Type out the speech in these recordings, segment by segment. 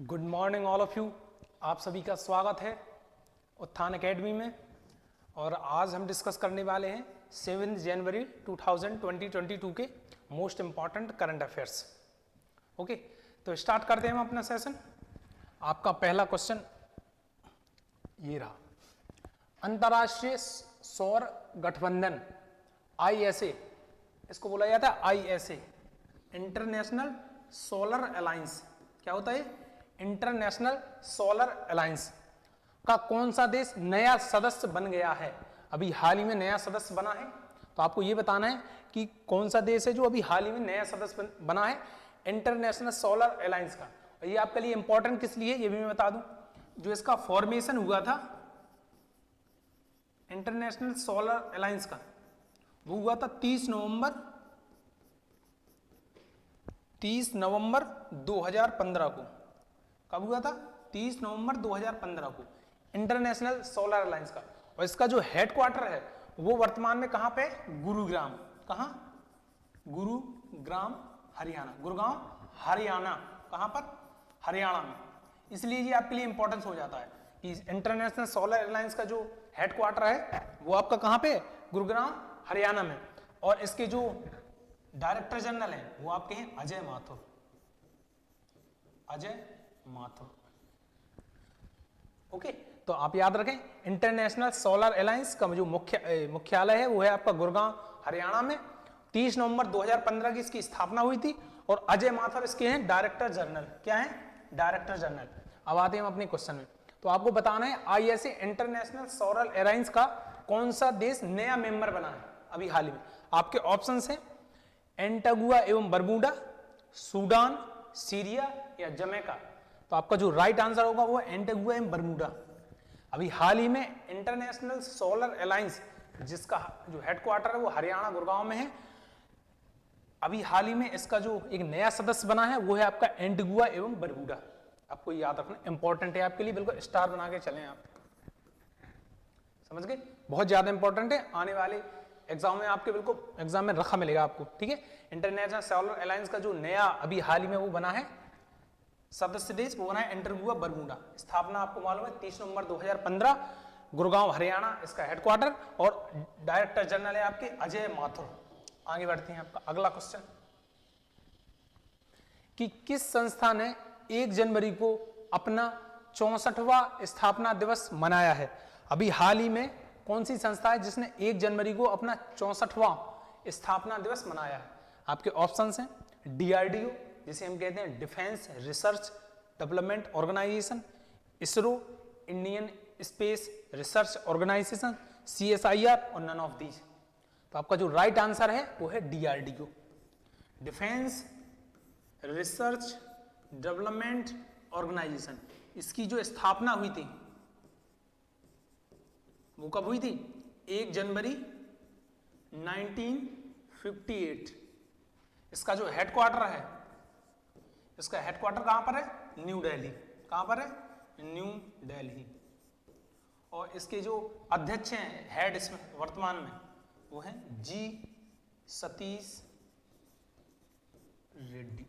Good morning all of you. आप सभी का स्वागत है उत्थान एकेडमी में। और आज हम डिस्कस करने वाले हैं 7 जनवरी 2022 के most important current affairs. Okay, तो स्टार्ट करते हैं हम अपना सेशन। आपका पहला क्वेश्चन ये रहा, अंतर्राष्ट्रीय सौर गठबंधन ISA, इसको बोला जाता है ISA, इंटरनेशनल सोलर अलायंस। क्या होता है? इंटरनेशनल सोलर अलायंस का कौन सा देश नया सदस्य बन गया है? अभी हाल ही में नया सदस्य बना है, तो आपको यह बताना है कि कौन सा देश है जो अभी हाल ही में नया सदस्य बना है इंटरनेशनल सोलर अलायंस का। और ये आपके लिए इंपॉर्टेंट किस लिए, ये भी मैं बता दूं। जो इसका फॉर्मेशन हुआ था इंटरनेशनल सोलर अलायंस का, वो हुआ था 30 नवंबर 2015 को। कब हुआ था? 30 नवंबर 2015 को, इंटरनेशनल सोलर अलायंस का। और इसका जो हेडक्वार्टर है वो वर्तमान में कहां पे? गुरुग्राम। कहां? गुरुग्राम हरियाणा। गुरुग्राम हरियाणा। कहां पर? हरियाणा में। इसलिए ये आपके लिए इंपॉर्टेंस हो जाता है कि इंटरनेशनल सोलर अलायंस का जो हेडक्वार्टर है वो आपका कहां पे? गुरुग्राम हरियाणा में। और इसके जो डायरेक्टर जनरल हैं वो आपके हैं अजय माथुर। अजय माथुर। ओके, तो आप याद रखें इंटरनेशनल सोलर अलायंस का जो मुख्यालय है वो है आपका गुरुग्राम हरियाणा में। 30 नवंबर 2015 की इसकी स्थापना हुई थी और अजय माथुर इसके हैं डायरेक्टर जनरल। क्या है? Director general. अब आते हैं हम अपने क्वेश्चन में। तो आपको बताना है ISA इंटरनेशनल सोलर अलायंस का कौन सा देश नया मेंबर बना है अभी हाल ही में। आपके ऑप्शन हैं एंटागुआ एवं बरमूडा, सूडान, सीरिया या जमैका। तो आपका जो राइट आंसर होगा वो एंटागुआ एवं बरमूडा। अभी हाल ही में इंटरनेशनल सोलर अलायंस जिसका जो हेडक्वार्टर है वो हरियाणा गुड़गांव में है, अभी हाल ही में इसका जो एक नया सदस्य बना है वो है आपका एंटागुआ एवं बरमूडा। आपको याद रखना इंपॉर्टेंट है आपके लिए, बिल्कुल स्टार बना के चलें आप। समझ गए? बहुत ज्यादा इंपॉर्टेंट है, आने वाले एग्जाम में आपके बिल्कुल एग्जाम में रखा मिलेगा आपको। ठीक है, इंटरनेशनल सोलर अलायंस का जो नया अभी हाल ही में वो बना है सदस्य देश, वो बना है एंटागुआ बरमूडा। स्थापना आपको मालूम है 30 नवंबर 2015, गुड़गांव हरियाणा इसका हेडक्वार्टर, और डायरेक्टर जनरल है आपके अजय माथुर। आगे बढ़ते हैं। आपका अगला क्वेश्चन कि किस संस्था ने 1 जनवरी को अपना 64वां स्थापना दिवस मनाया है? अभी हाल ही में कौन सी संस्था है जिसने 1 जनवरी को अपना 64वां स्थापना दिवस मनाया है? आपके ऑप्शंस हैं DRDO, जिसे हम कहते हैं defence research development organisation, ISRO, Indian space research organisation, CSIR और नन ऑफ दीज। तो आपका जो राइट आंसर है वो है DRDO, defence research development organisation. इसकी जो स्थापना हुई थी वो कब हुई थी? 1 जनवरी 1958। इसका जो हेडक्वार्टर है, इसका हेडक्वार्टर कहां पर है? न्यू दिल्ली। कहां पर है? न्यू दिल्ली। और इसके जो अध्यक्ष हैं, हेड इसमें वर्तमान में, वो हैं G सतीश रेड्डी।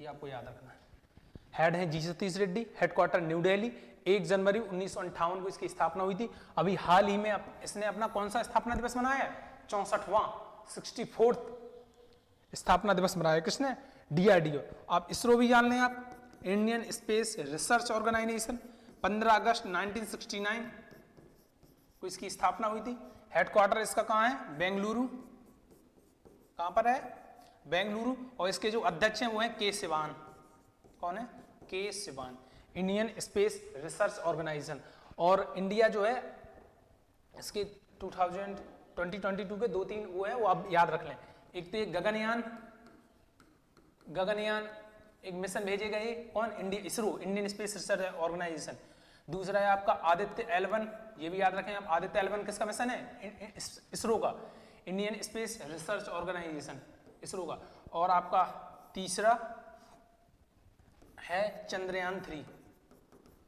ये आपको याद रखना है। हेड है G Satish Reddy, headquarter New Delhi. 1 जनवरी 1958 को इसकी स्थापना हुई थी। अभी हाल ही में इसने अपना कौन सा स्थापना दिवस मनाया है? 64वां 64th स्थापना दिवस मनाया। किसने? DRDO। आप इसरो भी जान लें, आप इंडियन स्पेस रिसर्च ऑर्गेनाइजेशन 15 अगस्त 1969 को इसकी स्थापना हुई थी। हेडक्वार्टर इसका कहां है? बेंगलुरु। कहां पर है? बेंगलुरु। और इसके जो अध्यक्ष हैं वो हैं के सिवान। कौन है? K Sivan. Indian space research organisation. और इंडिया जो है इसके 2022 के 2-3 वो है, वो आप याद रख लें। एक तो ये गगनयान एक मिशन भेजे गए। कौन? ISRO, Indian space research organisation. दूसरा है आपका आदित्य L1, ये भी याद रखें आप। आदित्य L1 किसका मिशन है? इसरो का, Indian space research organisation, ISRO का। और आपका तीसरा है चंद्रयान 3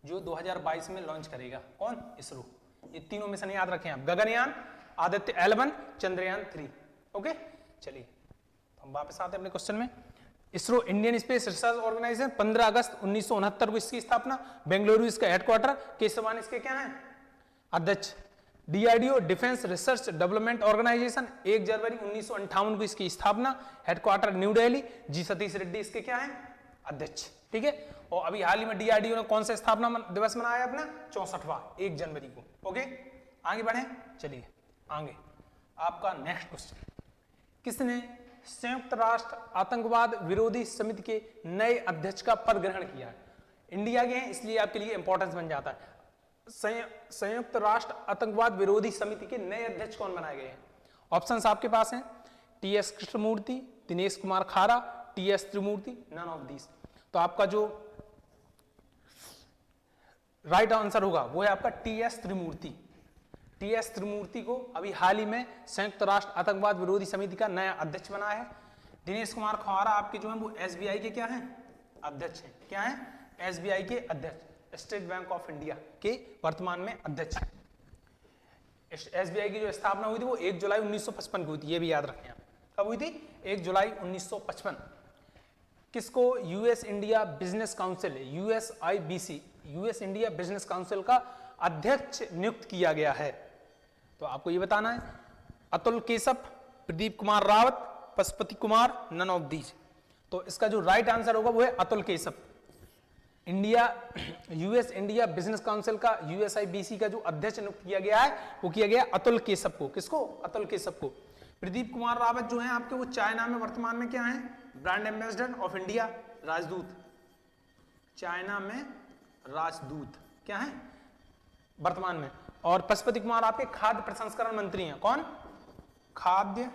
जो 2022 में लॉन्च करेगा। कौन? इसरो। ये तीनों मिशन याद रखें आप, गगनयान, आदित्य L1, चंद्रयान 3। ओके, चलिए हम वापस आते हैं अपने क्वेश्चन में। ISRO Indian space research organisation 15 अगस्त 1969 को इसकी स्थापना, बेंगलुरु इसका हेडक्वार्टर, केशवान इसके क्या है अध्यक्ष। DRDO defence research development organisation 1 जनवरी 1958 को इसकी स्थापना, headquarter New Delhi, G Satheesh Reddy इसके क्या है अध्यक्ष। ठीक है, और अभी हाल ही में डीआरडीओ ने कौन सा स्थापना दिवस मनाया अपना 64वां 1 जनवरी को। ओके, आगे बढ़े, चलिए आगे आपका नेक्स्ट क्वेश्चन, किसने संयुक्त राष्ट्र आतंकवाद विरोधी समिति के नए अध्यक्ष का पद ग्रहण किया है। इंडिया के हैं इसलिए आपके लिए इंपॉर्टेंस बन जाता है। संयुक्त राष्ट्र आतंकवाद विरोधी समिति के नए अध्यक्ष कौन बनाए गए हैं। ऑप्शंस आपके पास हैं, टीएस कृष्णमूर्ति, दिनेश कुमार खारा, TS Trimurti, none of these. तो आपका जो राइट आंसर होगा वो है आपका टीएस त्रिमूर्ति। टीएस त्रिमूर्ति को अभी हाल ही में संयुक्त राष्ट्र आतंकवाद विरोधी समिति का नया अध्यक्ष बनाया है। दिनेश कुमार खारा आपके जो है वो एसबीआई के क्या हैं अध्यक्ष हैं। क्या है एसबीआई के अध्यक्ष, स्टेट बैंक ऑफ इंडिया के वर्तमान में अध्यक्ष। एसबीआई की जो स्थापना हुई थी वो 1 जुलाई 1955 को हुई थी, ये भी याद रखें आप। कब हुई थी 1 जुलाई 1955। किसको US India business council USIBC US India business council का अध्यक्ष नियुक्त किया गया है। तो आपको ये बताना है Atul Keshav, Pradeep Kumar Rawat, Pashupati Kumar, none of these. तो इसका जो राइट आंसर होगा वो है Atul Keshav. India US India business council का यूएसआईबीसी का जो अध्यक्ष नियुक्त किया गया है वो किया गया अतुल केशव को। किसको अतुल केशव को। प्रदीप कुमार रावत जो है आपके वो चाइना में वर्तमान में क्या है ब्रांड एम्बेसडर ऑफ इंडिया, राजदूत, चाइना में राजदूत क्या है वर्तमान में। और पशुपति कुमार आपके खाद्य प्रसंस्करण मंत्री हैं। कौन खाद्य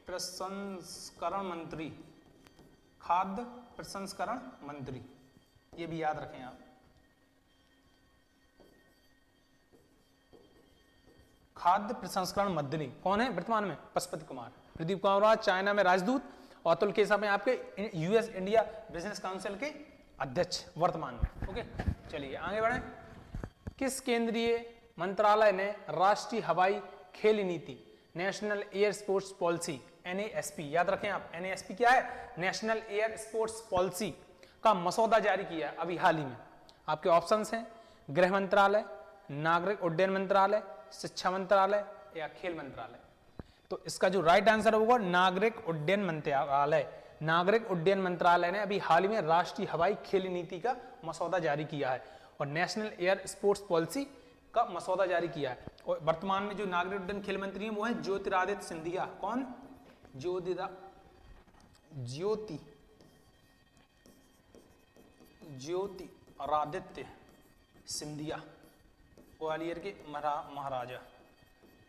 प्रसंस्करण मंत्री, खाद्य प्रसंस्करण मंत्री, ये भी याद रखें आप। खाद्य प्रसंस्करण मंत्री कौन है वर्तमान में पशुपति कुमार। प्रदीप कुमार चाइना में राजदूत और अतुल केशव में आपके यूएस इंडिया बिजनेस काउंसिल के अध्यक्ष वर्तमान में। ओके, चलिए आगे बढ़ें। किस केंद्रीय मंत्रालय ने राष्ट्रीय हवाई खेल नीति नेशनल एयर स्पोर्ट्स पॉलिसी एनएएसपी, याद रखें आप एनएएसपी क्या है नेशनल एयर स्पोर्ट्स पॉलिसी का मसौदा जारी किया है अभी हाल ही में। आपके ऑप्शंस हैं गृह मंत्रालय, नागरिक उड्डयन मंत्रालय, शिक्षा मंत्रालय या खेल मंत्रालय। तो इसका जो राइट आंसर होगा नागरिक उड्डयन मंत्रालय। नागरिक उड्डयन मंत्रालय ने अभी हाल ही में राष्ट्रीय हवाई खेल नीति का मसौदा जारी किया है और नेशनल एयर स्पोर्ट्स पॉलिसी का मसौदा जारी किया है। और वर्तमान में जो नागरिक उड्डयन खेल मंत्री हैं वो है ज्योतिरादित्य सिंधिया। कौन ज्योतिरादित्य सिंधिया, ग्वालियर के महाराजा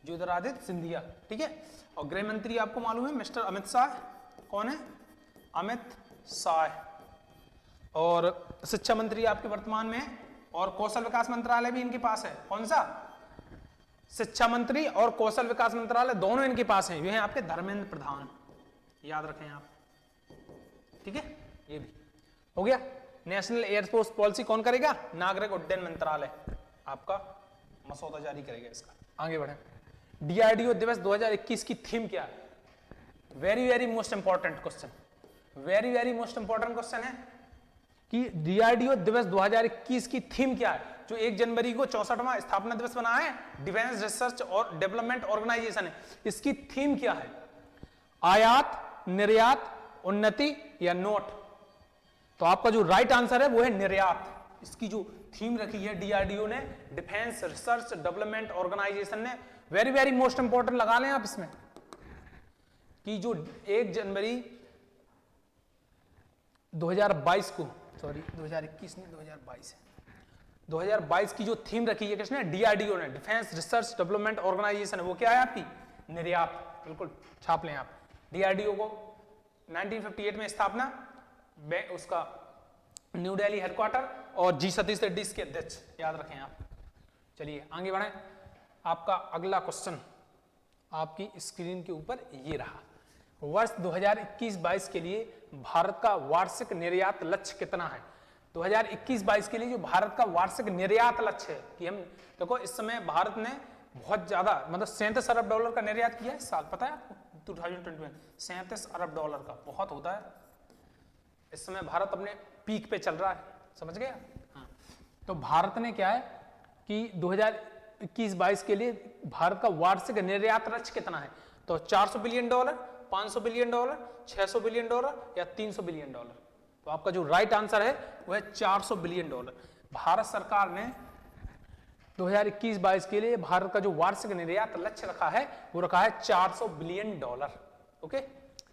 ज्योतिरादित्य सिंधिया। ठीक है, और गृह मंत्री आपको मालूम है मिस्टर अमित शाह। कौन है अमित शाह। और शिक्षा मंत्री आपके वर्तमान में और कौशल विकास मंत्रालय भी इनके पास है। कौन सा शिक्षा मंत्री और कौशल विकास मंत्रालय दोनों इनके पास हैं। ये हैं आपके धर्मेंद्र प्रधान, याद रखें आप। ठीक है, ये भी हो गया। नेशनल एयरफोर्स पॉलिसी कौन करेगा नागरिक उड्डयन मंत्रालय आपका मसौदा जारी करेगा इसका। आगे बढ़े। डीआरडीओ दिवस 2021 की थीम क्या है। Very most important question, very most important question है कि डीआरडीओ दिवस 2021 की थीम क्या है। जो 1 जनवरी को 64वां स्थापना दिवस बना है डिफेंस रिसर्च और डेवलपमेंट ऑर्गेनाइजेशन है, इसकी थीम क्या है। आयात, निर्यात, उन्नति या नोट। तो आपका जो राइट आंसर है वो है निर्यात। इसकी जो थीम रखी है डीआरडीओ ने, डिफेंस रिसर्च डेवलपमेंट ऑर्गेनाइजेशन ने। वेरी मोस्ट इंपॉर्टेंट लगा लें आप इसमें कि जो 1 जनवरी 2022 को, सॉरी 2021 नहीं 2022 है, 2022 की जो थीम रखी है किसने डीआरडीओ ने, डिफेंस रिसर्च डेवलपमेंट ऑर्गेनाइजेशन है, वो क्या है आपकी निर्यात। बिल्कुल छाप लें आप। डीआरडीओ को 1958 में स्थापना, उसका न्यू दिल्ली हेडक्वार्टर और जी सतीश रेड्डी इसके अध्यक्ष, याद रखें आप। चलिए आगे बढ़ें। आपका अगला क्वेश्चन आपकी स्क्रीन के ऊपर ये रहा। वर्ष 2021-22 के लिए भारत का वार्षिक निर्यात लक्ष्य कितना है। 2021-22 के लिए जो भारत का वार्षिक निर्यात लक्ष्य है कि हम देखो इस समय भारत ने बहुत ज्यादा मतलब $37 अरब का निर्यात किया है इस साल, पता है आपको। 2021 $37 का, बहुत होता है। इस समय भारत अपने पीक पे चल रहा है, समझ गया। हाँ, तो भारत ने क्या है कि 2021-22 के लिए भारत का वार्षिक निर्यात लक्ष्य कितना है, तो $400 बिलियन, $500 बिलियन, $600 बिलियन या $300 बिलियन। तो आपका जो राइट आंसर है वो है $400 बिलियन। भारत सरकार ने 2021-22 के लिए भारत का जो वार्षिक निर्यात लक्ष्य रखा है वो रखा है $400 बिलियन। ओके,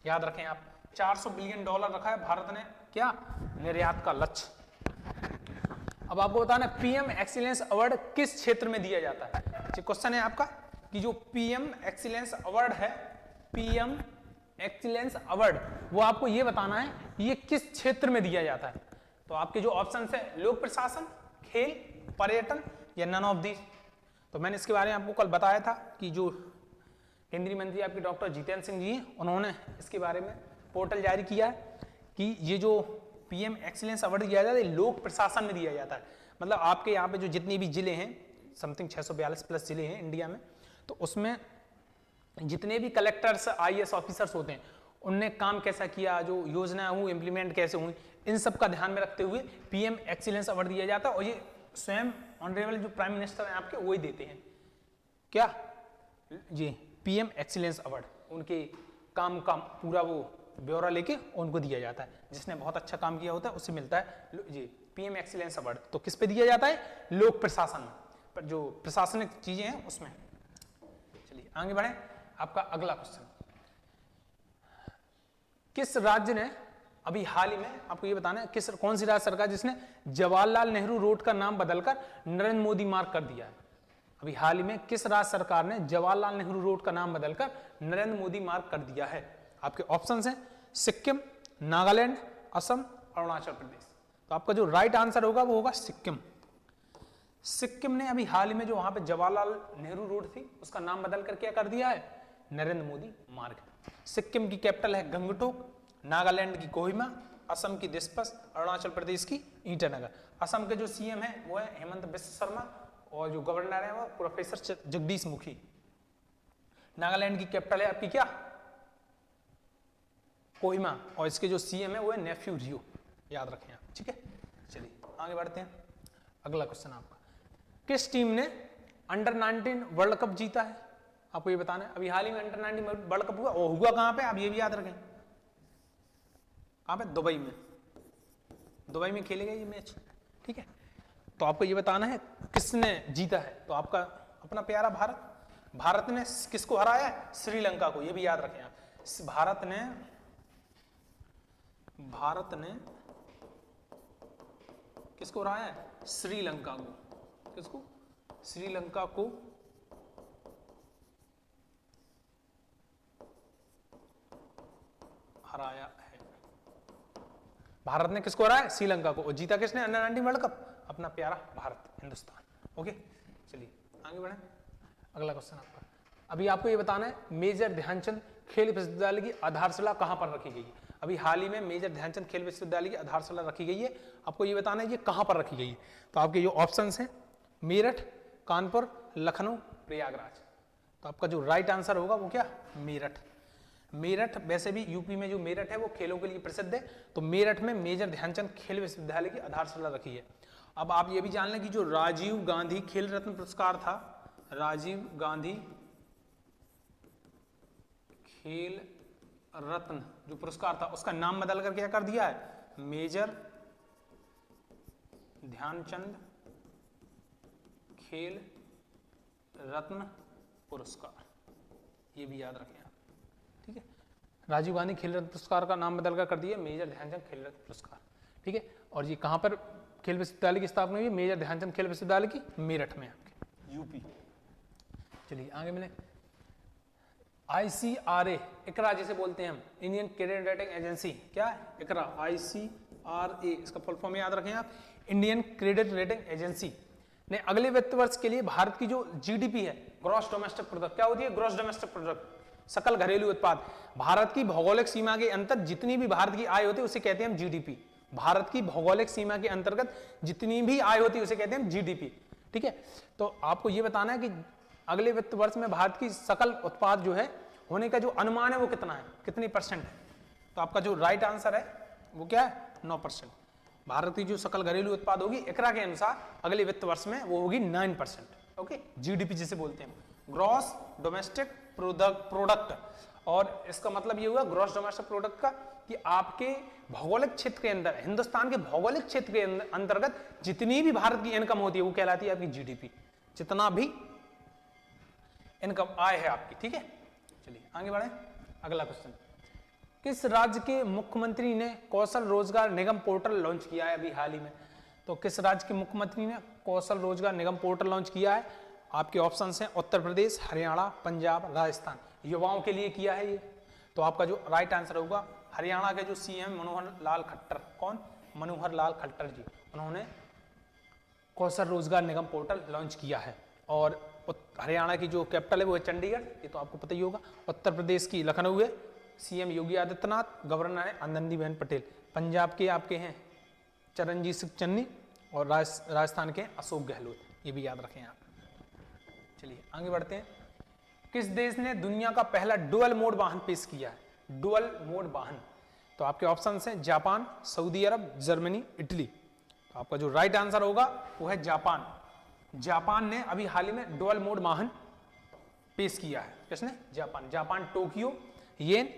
याद रखें आप, $400 बिलियन रखा है भारत ने क्या, निर्यात का लक्ष्य। अब आपको बताना पीएम एक्सीलेंस अवार्ड किस क्षेत्र में दिया जाता है। क्वेश्चन है आपका कि जो पीएम एक्सीलेंस अवार्ड है, पीएम एक्सीलेंस अवार्ड, वो आपको ये बताना है ये किस क्षेत्र में दिया जाता है। तो आपके जो ऑप्शन है लोक प्रशासन, खेल, पर्यटन या नन ऑफ दीज। तो मैंने इसके बारे में आपको कल बताया था कि जो केंद्रीय मंत्री आपके डॉक्टर जितेंद्र सिंह जी हैं, उन्होंने इसके बारे में पोर्टल जारी किया है कि ये जो पीएम एक्सीलेंस अवार्ड दिया जाता है लोक प्रशासन में दिया जाता है। मतलब आपके यहाँ पे जो जितने भी जिले हैं, समथिंग 642 प्लस जिले हैं इंडिया में, तो उसमें जितने भी कलेक्टर्स, आईएएस ऑफिसर्स होते हैं, उनने काम कैसा किया, जो योजना हुई इम्प्लीमेंट कैसे हुई, इन सब का ध्यान में रखते हुए पीएम एक्सीलेंस अवार्ड दिया जाता है। और ये स्वयं ऑनरेबल जो प्राइम मिनिस्टर हैं आपके वही देते हैं क्या, जी पीएम एक्सीलेंस अवार्ड, उनके काम का पूरा वो ब्यौरा लेके उनको दिया जाता है। जिसने बहुत अच्छा काम किया होता है उससे मिलता है जी पीएम एक्सीलेंस अवार्ड। तो किस पे दिया जाता है, लोक प्रशासन में, पर जो प्रशासनिक चीजें हैं उसमें। चलिए आगे बढ़े, आपका अगला क्वेश्चन, किस राज्य ने अभी हाल ही में, आपको ये बताना है कौन सी राज्य सरकार जिसने जवाहरलाल नेहरू रोड का नाम बदलकर नरेंद्र मोदी मार्ग कर दिया है। अभी हाल ही में किस राज्य सरकार ने जवाहरलाल नेहरू रोड का नाम बदलकर नरेंद्र मोदी मार्ग कर दिया है। आपके ऑप्शंस हैं सिक्किम, नागालैंड, असम, अरुणाचल प्रदेश। तो आपका जो राइट आंसर होगा वो होगा सिक्किम। सिक्किम ने अभी हाल ही में जो वहां पे जवाहरलाल नेहरू रोड थी उसका नाम बदल कर क्या कर दिया है, नरेंद्र मोदी मार्ग। सिक्किम की कैपिटल है गंगटोक, नागालैंड की कोहिमा, असम की दिस्पस, अरुणाचल प्रदेश की ईटानगर। असम के जो सीएम है वो है हेमंत बिस्व शर्मा और जो गवर्नर है वो प्रोफेसर जगदीश मुखी। नागालैंड की कैपिटल है आपकी क्या, कोहिमा, और इसके जो सीएम है वो है नेफ्यू रियो, याद रखें आप, ठीक है। चलिए आगे बढ़ते हैं, अगला क्वेश्चन आपका, किस टीम ने अंडर 19 वर्ल्ड कप जीता है। आपको ये बताना है अभी हाल ही में अंडर 19 वर्ल्ड कप हुआ, और हुआ कहां पे, आप ये भी याद रखें, कहां पे, दुबई में। दुबई में खेले गए ये मैच, ठीक है। तो आपको ये बताना है किसने जीता है। तो आपका अपना प्यारा भारत, भारत ने किसको हराया है, श्रीलंका को, ये भी याद रखें आप। भारत ने किसको हराया है, श्रीलंका को। किसको, श्रीलंका को हराया है। भारत ने किसको हराया, श्रीलंका को। और जीता किसने अंडर 19 वर्ल्ड कप, अपना प्यारा भारत, हिंदुस्तान। ओके चलिए आगे बढ़े, अगला क्वेश्चन आपका। अभी आपको ये बताना है मेजर ध्यानचंद खेल विश्वविद्यालय की आधारशिला कहां पर रखी गई है। अभी हाल ही में मेजर ध्यानचंद खेल विश्वविद्यालय की आधारशिला रखी गई है। आपको ये बताना है ये कहां पर रखी गई है। तो आपके जो ऑप्शंस हैं मेरठ, कानपुर, लखनऊ, प्रयागराज। तो आपका जो राइट आंसर होगा वो क्या, मेरठ। मेरठ, वैसे भी यूपी में जो मेरठ है वो खेलों के लिए प्रसिद्ध है, तो मेरठ में मेजर ध्यानचंद खेल विश्वविद्यालय की आधारशिला रखी है। अब आप ये भी जान लें कि जो राजीव गांधी खेल रत्न पुरस्कार था, राजीव गांधी खेल रत्न जो पुरस्कार था उसका नाम बदल कर क्या कर दिया है, मेजर ध्यानचंद खेल रत्न पुरस्कार, ये भी याद रखें आप, ठीक है। राजीव गांधी खेल रत्न पुरस्कार का नाम बदल कर दिया मेजर ध्यानचंद खेल रत्न पुरस्कार, ठीक है। और ये कहां पर खेल विश्वविद्यालय की स्थापना हुई, मेजर ध्यानचंद खेल विश्वविद्यालय की मेरठ में, आपके यूपी। चलिए आगे मिले, ICRA, इकरा जिसे बोलते हैं हम, इंडियन क्रेडिट रेटिंग एजेंसी, क्या है इकरा, ICRA, इसका फुल फॉर्म याद रखें आप, इंडियन क्रेडिट रेटिंग एजेंसी ने अगले वित्त वर्ष के लिए भारत की जो GDP है, ग्रॉस डोमेस्टिक प्रोडक्ट, क्या होती है, ग्रॉस डोमेस्टिक प्रोडक्ट, सकल घरेलू उत्पाद, भारत की भौगोलिक सीमा के अंतर जितनी भी भारत की आय होती है उसे कहते हैं हम GDP। भारत की भौगोलिक सीमा के अंतर्गत जितनी भी आय होती है उसे कहते हैं हम GDP, ठीक है। तो आपको ये बताना है कि अगले वित्त वर्ष में भारत की सकल उत्पाद जो है होने का जो अनुमान है वो कितना है, कितनी परसेंट है? तो आपका जो राइट आंसर है वो क्या है, 9%। भारत की जो सकल घरेलू उत्पाद होगी इकरा के अनुसार अगले वित्त वर्ष में वो होगी 9%। ओके, जीडीपी जिसे बोलते हैं, ग्रॉस डोमेस्टिक प्रोडक्ट। और इसका मतलब ये हुआ ग्रॉस डोमेस्टिक प्रोडक्ट का कि आपके भौगोलिक क्षेत्र के अंदर, हिंदुस्तान के भौगोलिक क्षेत्र के अंतर्गत जितनी भी भारत की इनकम होती है वो कहलाती है आपकी जीडीपी, जितना भी इनकम आय है आपकी। ठीक है, चलिए आगे बढ़े। अगला क्वेश्चन, किस राज्य के मुख्यमंत्री ने कौशल रोजगार निगम पोर्टल लॉन्च किया है अभी हाल ही में? तो किस राज्य के मुख्यमंत्री ने कौशल रोजगार निगम पोर्टल लॉन्च किया है? आपके ऑप्शंस हैं उत्तर प्रदेश, हरियाणा, पंजाब, राजस्थान। युवाओं के लिए किया है ये। तो आपका जो राइट आंसर होगा हरियाणा के जो सीएम मनोहर लाल खट्टर, कौन? मनोहर लाल खट्टर जी, उन्होंने कौशल रोजगार निगम पोर्टल लॉन्च किया है। और हरियाणा की जो कैपिटल है वो है चंडीगढ़, ये तो आपको पता ही होगा। उत्तर प्रदेश की लखनऊ है, सीएम योगी आदित्यनाथ, गवर्नर है आनंदीबेन पटेल। पंजाब के आपके हैं चरणजीत सिंह चन्नी और राजस्थान के अशोक गहलोत, ये भी याद रखें आप। चलिए आगे बढ़ते हैं। किस देश ने दुनिया का पहला डुअल मोड वाहन पेश किया है? डुअल मोड वाहन, तो आपके ऑप्शन हैं जापान, सऊदी अरब, जर्मनी, इटली। तो आपका जो राइट आंसर होगा वो है जापान। जापान ने अभी हाल ही में डुअल मोड वाहन पेश किया है। किसने? जापान। जापान टोक्यो, येन,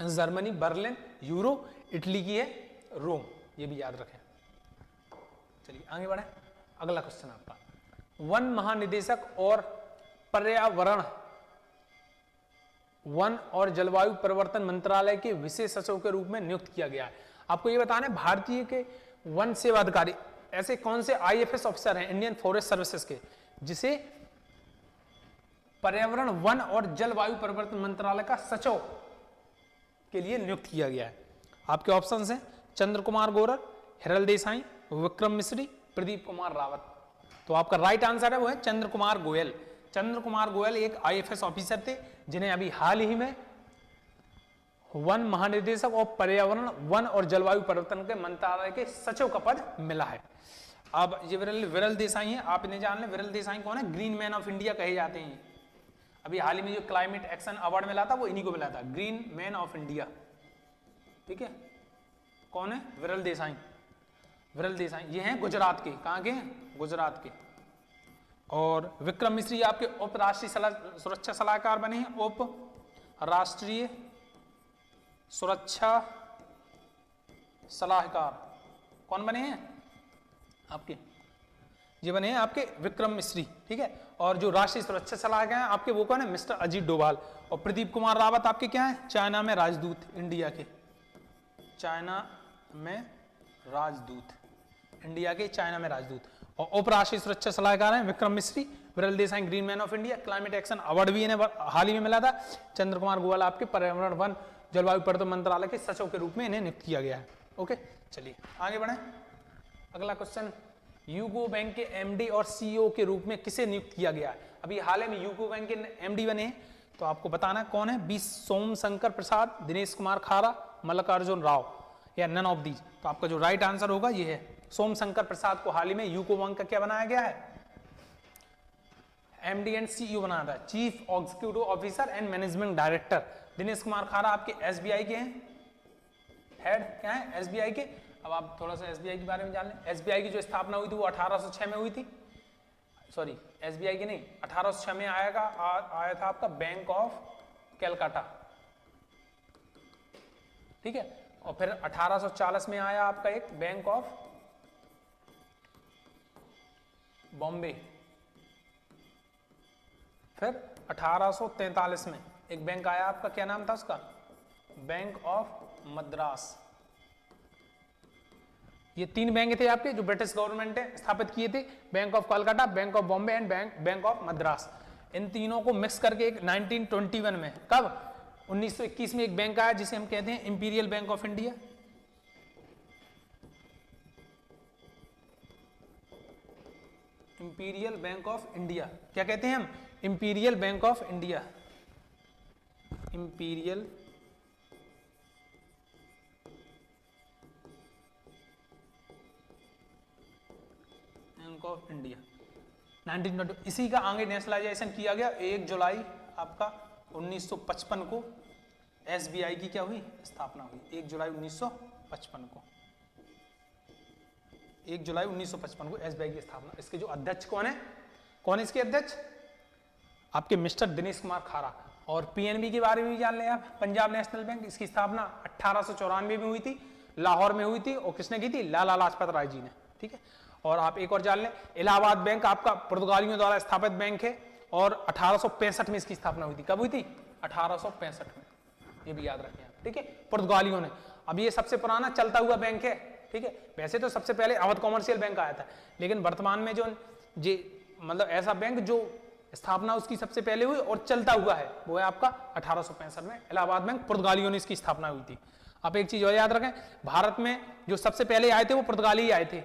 जर्मनी बर्लिन, यूरो, इटली की है रोम, ये भी याद रखें। चलिए आगे बढ़े। अगला क्वेश्चन आपका, वन महानिदेशक और पर्यावरण, वन और जलवायु परिवर्तन मंत्रालय के विशेष सचिव के रूप में नियुक्त किया गया है। आपको ये बताना है भारतीय के वन सेवा अधिकारी ऐसे कौन से आईएफएस ऑफिसर हैं इंडियन फॉरेस्ट सर्विसेज के, जिसे पर्यावरण, वन और जलवायु परिवर्तन मंत्रालय का सचिव के लिए नियुक्त किया गया है। आपके ऑप्शंस हैं चंद्र कुमार गौरर, हिरल देसाई, विक्रम मिश्री, प्रदीप कुमार रावत। तो आपका राइट आंसर है वो है चंद्र कुमार गोयल। चंद्र कुमार गोयल एक आईएफएस ऑफिसर थे जिन्हें अभी हाल ही में वन महानिदेशक और पर्यावरण, वन और जलवायु परिवर्तन के मंत्रालय के सचिव का पद मिला है। अब ये विरल देसाई हैं, आप इन्हें जान लें। विरल देसाई कौन है? ग्रीन मैन ऑफ इंडिया कहे जाते हैं। अभी हाल ही में जो क्लाइमेट एक्शन अवार्ड मिला था वो इन्हीं को मिला था, ग्रीन मैन ऑफ इंडिया। ठीक है, कौन है? विरल देसाई। विरल देसाई ये हैं गुजरात के। कहाँ के हैं? गुजरात के। और विक्रम मिश्री आपके उप राष्ट्रीय सुरक्षा सलाहकार बने हैं। उप राष्ट्रीय सुरक्षा सलाहकार कौन बने हैं आपके? ये बने हैं आपके विक्रम मिश्री। ठीक है, और जो राष्ट्रीय सुरक्षा सलाहकार हैं आपके वो कौन है? मिस्टर अजीत डोभाल। और प्रदीप कुमार रावत आपके क्या है? चाइना में राजदूत, इंडिया के। चाइना में राजदूत, इंडिया के चाइना में राजदूत। और उप राष्ट्रीय सुरक्षा सलाहकार हैं विक्रम मिश्री। विरल Desai green man of India, climate action award भी इन्हें हाल ही में मिला था। चंद्र कुमार गोयल आपके पर्यावरण, वन, जलवायु परिवर्तन मंत्रालय के सचिव के रूप में इन्हें नियुक्त किया गया है। ओके, चलिए आगे बढ़े। अगला क्वेश्चन, यूको बैंक के एमडी और सीईओ के रूप में किसे नियुक्त किया गया है? अभी हाल ही में यूको बैंक के एमडी बने हैं, तो आपको बताना कौन है? बी सोमशंकर प्रसाद, दिनेश कुमार खारा, मल्लिकार्जुन राव, या नन ऑफ दीज। तो आपका जो राइट आंसर होगा ये है सोमशंकर प्रसाद को हाल ही में यूको बैंक का क्या बनाया गया है? एमडी एंड सीईओ बनाया था, chief executive officer and management director. Dinesh Kumar खारा आपके एसबीआई के हैं, हेड क्या है? एसबीआई के। अब आप थोड़ा सा एसबीआई के बारे में जान लें। एसबीआई की जो स्थापना हुई थी वो 1806 में हुई थी। सॉरी, एसबीआई की नहीं, 1806 में आया था आपका बैंक ऑफ कैलकाटा। ठीक है, और फिर 1840 में आया आपका एक बैंक ऑफ बॉम्बे। फिर 1843 में एक बैंक आया आपका, क्या नाम था उसका? Bank of Madras. ये 3 बैंक थे आपके जो ब्रिटिश गवर्नमेंट ने स्थापित किए थे, bank of Calcutta, bank of Bombay and bank of Madras. इन तीनों को मिक्स करके एक 1921 में, कब? 1921 में एक बैंक आया जिसे हम कहते हैं imperial bank of India. Imperial bank of India, क्या कहते हैं हम? Imperial bank of India. Imperial bank of India 1920। इसी का आगे नेशनलाइजेशन किया गया 1 जुलाई आपका 1955 को एसबीआई की क्या हुई, स्थापना हुई। 1 जुलाई 1955 को, 1 जुलाई 1955 को एसबीआई की स्थापना। इसके जो अध्यक्ष कौन है, कौन है इसके अध्यक्ष, आपके मिस्टर दिनेश कुमार खारा। और पीएनबी के बारे में भी जान लें आप, पंजाब नेशनल बैंक, इसकी स्थापना 1894 में हुई थी, लाहौर में हुई थी, और किसने की थी, लाला लाजपत राय जी ने। ठीक है, और आप एक और जान लें, इलाहाबाद बैंक आपका पुर्तगालियों द्वारा स्थापित बैंक है, और 1865 में इसकी स्थापना हुई थी। कब हुई थी, 1865 में, ये भी याद रखें आप। ठीक है, पुर्तगालियों ने। अब ये सबसे पुराना चलता हुआ बैंक है। ठीक है, वैसे तो सबसे पहले अवध कॉमर्शियल बैंक आया था, लेकिन वर्तमान में जो मतलब ऐसा बैंक जो स्थापना उसकी सबसे पहले हुई और चलता हुआ है, वो है आपका 1865 में इलाहाबाद बैंक, पुर्तगालियों ने इसकी स्थापना हुई थी। आप एक चीज और याद रखें, भारत में जो सबसे पहले आए थे वो पुर्तगाली ही आए थे।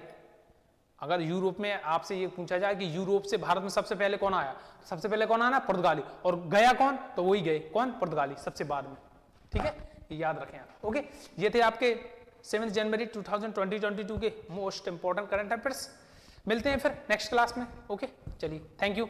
अगर यूरोप में आपसे ये पूछा जाए कि यूरोप से भारत में सबसे पहले कौन आया, सबसे पहले कौन आया, पुर्तगाली, और गया कौन, तो वही गए, कौन, पुर्तगाली, सबसे बाद में। ठीक है, ये याद रखें आप। ओके, ये थे आपके 7 जनवरी 2022 के मोस्ट इंपॉर्टेंट करंट अफेयर्स। मिलते हैं फिर नेक्स्ट क्लास में। ओके, चलिए, थैंक यू।